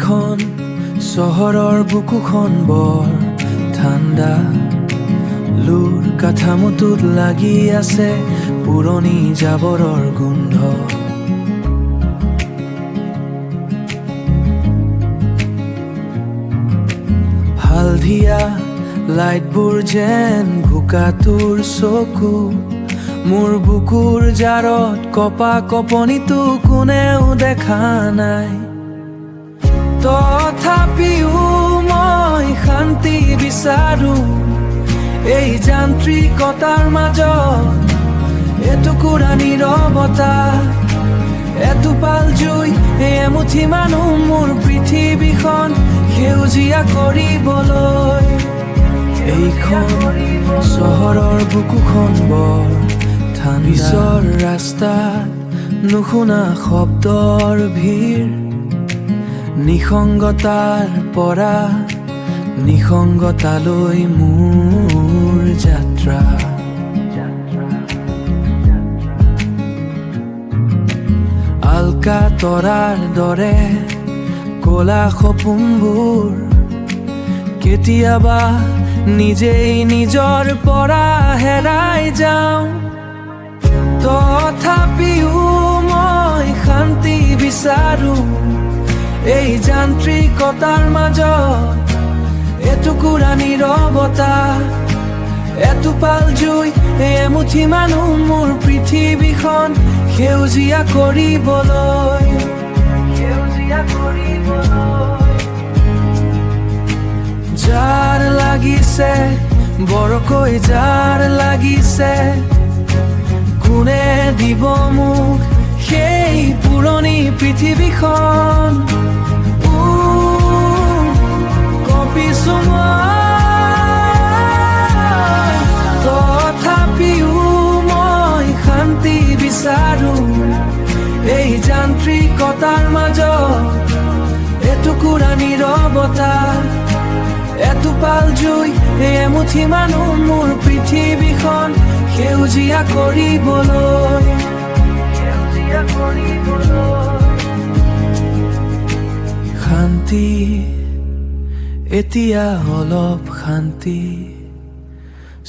এইখন চহৰৰ বুকুখন বৰ ঠাণ্ডা, লুৰ কাঠামোটোত লাগি আছে পুৰণি জাবৰৰ গোন্ধ। হালধীয়া লাইটবোৰ যেন ভোকাটোৰ চকু, মোৰ বুকুৰ জাৰত কপা কপনিটো কোনেও দেখা নাই। তথাপিও মই শান্তি বিচাৰো এই যান্ত্ৰিকতাৰ মাজত, এটুকুৰা নীৰৱতা, এটোপাল জুই, এমুঠি মানুহ মোৰ পৃথিৱীখন সেউজীয়া কৰিবলৈ। এইখন চহৰৰ বুকুখন বৰ পিছৰ ৰাস্তাত নুশুনা শব্দৰ ভিৰ, নিসংগতাৰ পৰা নিসংগতালৈ মোৰ যাত্ৰা। আলকা তৰাৰ দৰে ক'লা সপোনবোৰ কেতিয়াবা নিজেই নিজৰ পৰা হেৰাই যাওঁ। তথাপিও মই শান্তি বিচাৰো এই যান্ত্ৰিকতাৰ মাজত, এটুকুৰা নীৰৱতা, এটোপাল জুই, এমুঠি মানুহ মোৰ পৃথিৱীখন সেউজীয়া কৰিবলৈ। যাৰ লাগিছে বৰকৈ, যাৰ লাগিছে কোনে দিব মোক সেই পুৰণি পৃথিৱীখন। কঁপিছো মই, তথাপিও মই শান্তি বিচাৰো এই যান্ত্ৰিকতাৰ মাজত, এটুকুৰা নীৰৱতা, এটোপাল জুই, এমুঠি মানুহ মোৰ পৃথিৱীখন সেউজীয়া কৰিবলৈ। শান্তি, এতিয়া অলপ শান্তি,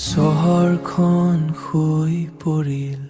চহৰখন শুই পৰিল।